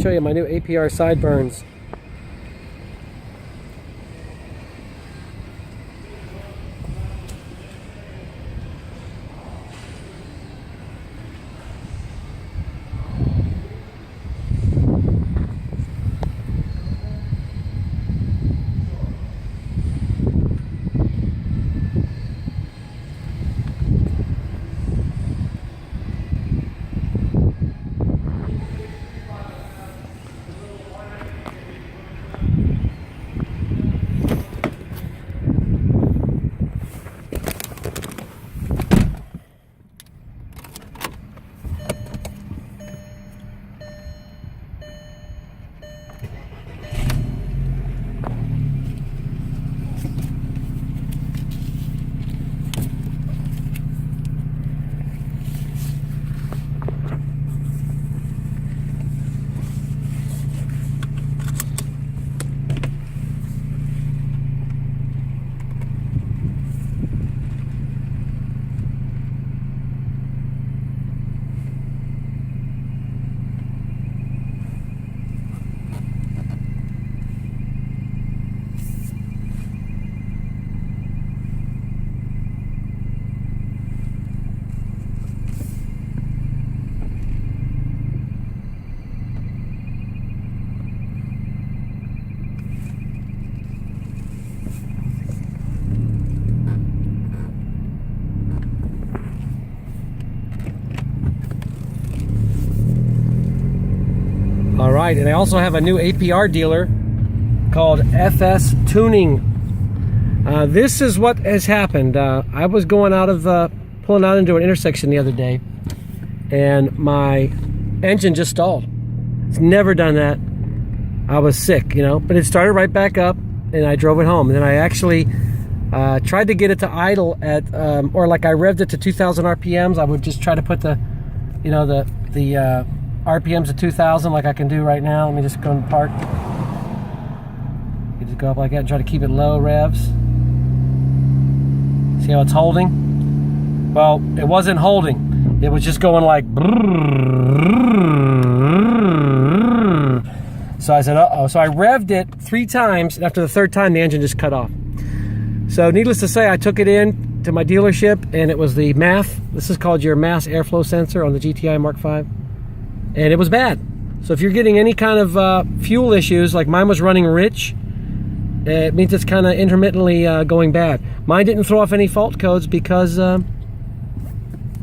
show you my new APR Sideburns. All right, and I also have a new APR dealer called FS Tuning. This is what has happened. I was going out of pulling out into an intersection the other day, and my engine just stalled. It's never done that. I was sick, you know, but it started right back up, and I drove it home. And then I actually tried to get it to idle at, or like I revved it to 2,000 RPMs. I would just try to put the, you know, the RPMs at 2,000 like I can do right now. Let me just go and park. You just go up like that and try to keep it low revs. See how it's holding? Well, it wasn't holding. It was just going like brrrr. So I said, uh-oh. So I revved it 3 times, and after the 3rd time, the engine just cut off. So needless to say, I took it in to my dealership, and it was the MAF. This is called your mass airflow sensor on the GTI Mark V. And it was bad. So if you're getting any kind of fuel issues, like mine was running rich, it means it's kind of intermittently going bad. Mine didn't throw off any fault codes because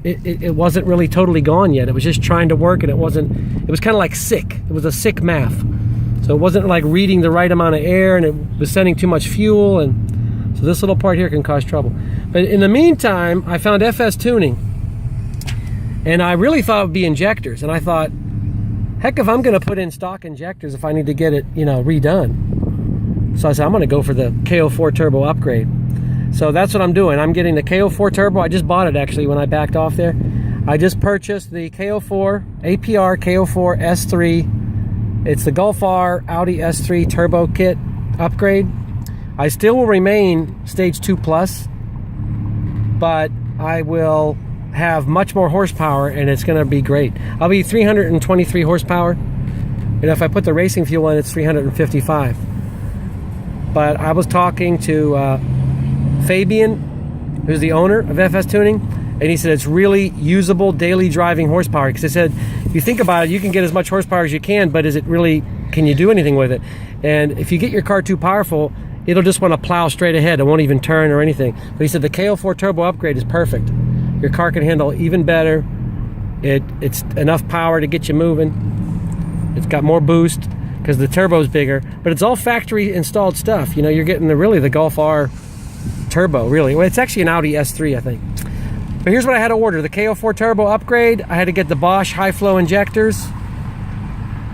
it wasn't really totally gone yet. It was just trying to work, and it was kind of like sick. It was a sick MAF. So it wasn't like reading the right amount of air, and it was sending too much fuel, and so this little part here can cause trouble. But in the meantime, I found FS Tuning. And I really thought it would be injectors. And I thought, heck, if I'm going to put in stock injectors, if I need to get it, you know, redone. So I said, I'm going to go for the KO4 turbo upgrade. So that's what I'm doing. I'm getting the KO4 turbo. I just bought it, actually, when I backed off there. I just purchased the KO4, APR KO4 S3. It's the Golf R Audi S3 turbo kit upgrade. I still will remain stage 2 plus, but I will have much more horsepower, and it's going to be great. I'll be 323 horsepower, and if I put the racing fuel in, it's 355. But I was talking to Fabian, who's the owner of FS Tuning, and he said it's really usable daily driving horsepower, because he said, if you think about it, you can get as much horsepower as you can, but is it really, can you do anything with it? And if you get your car too powerful, it'll just want to plow straight ahead. It won't even turn or anything. But he said the KO4 turbo upgrade is perfect. Your car can handle even better. It's enough power to get you moving. It's got more boost because the turbo's bigger, but it's all factory installed stuff. You know, you're getting the Golf R turbo, really. Well, it's actually an Audi S3, I think. But here's what I had to order. The KO4 turbo upgrade, I had to get the Bosch high flow injectors.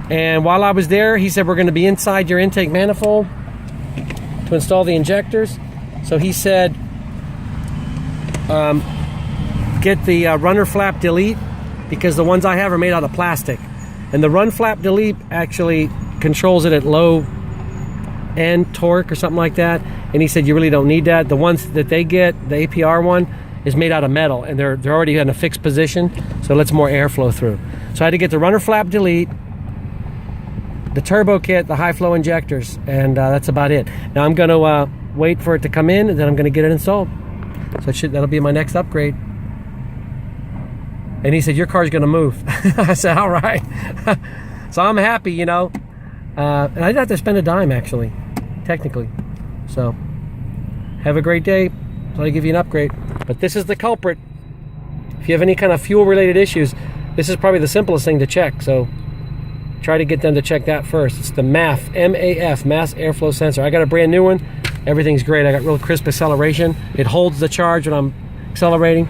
And while I was there, he said, we're going to be inside your intake manifold to install the injectors. So he said, get the runner flap delete, because the ones I have are made out of plastic, and the run flap delete actually controls it at low end torque or something like that. And he said you really don't need that. The ones that they get, the APR one, is made out of metal, and they're already in a fixed position, so it lets more airflow through. So I had to get the runner flap delete, the turbo kit, the high flow injectors, and that's about it. Now I'm going to wait for it to come in, and then I'm going to get it installed. So that'll be my next upgrade. And he said, your car's going to move. I said, all right. So I'm happy, you know. And I didn't have to spend a dime, actually, technically. So have a great day. So I give you an upgrade. But this is the culprit. If you have any kind of fuel-related issues, this is probably the simplest thing to check. So try to get them to check that first. It's the MAF, M-A-F, mass airflow sensor. I got a brand new one. Everything's great. I got real crisp acceleration. It holds the charge when I'm accelerating.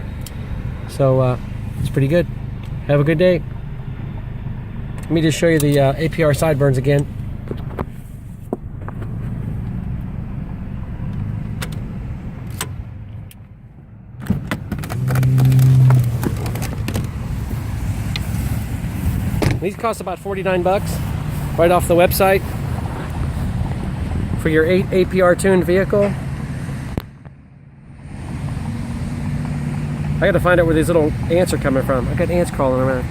So it's pretty good. Have a good day. Let me just show you the APR Sideburns again. These cost about 49 bucks right off the website for your 8 APR tuned vehicle. I got to find out where these little ants are coming from. I got ants crawling around.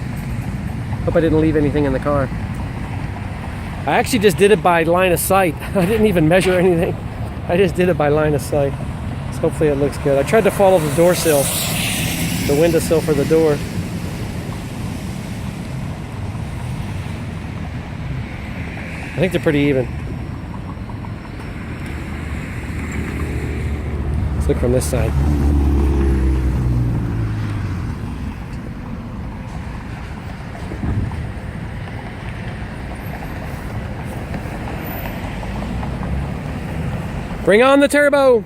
Hope I didn't leave anything in the car. I actually just did it by line of sight. I didn't even measure anything. I just did it by line of sight. So hopefully it looks good. I tried to follow the door sill, the windowsill for the door. I think they're pretty even. Let's look from this side. Bring on the turbo!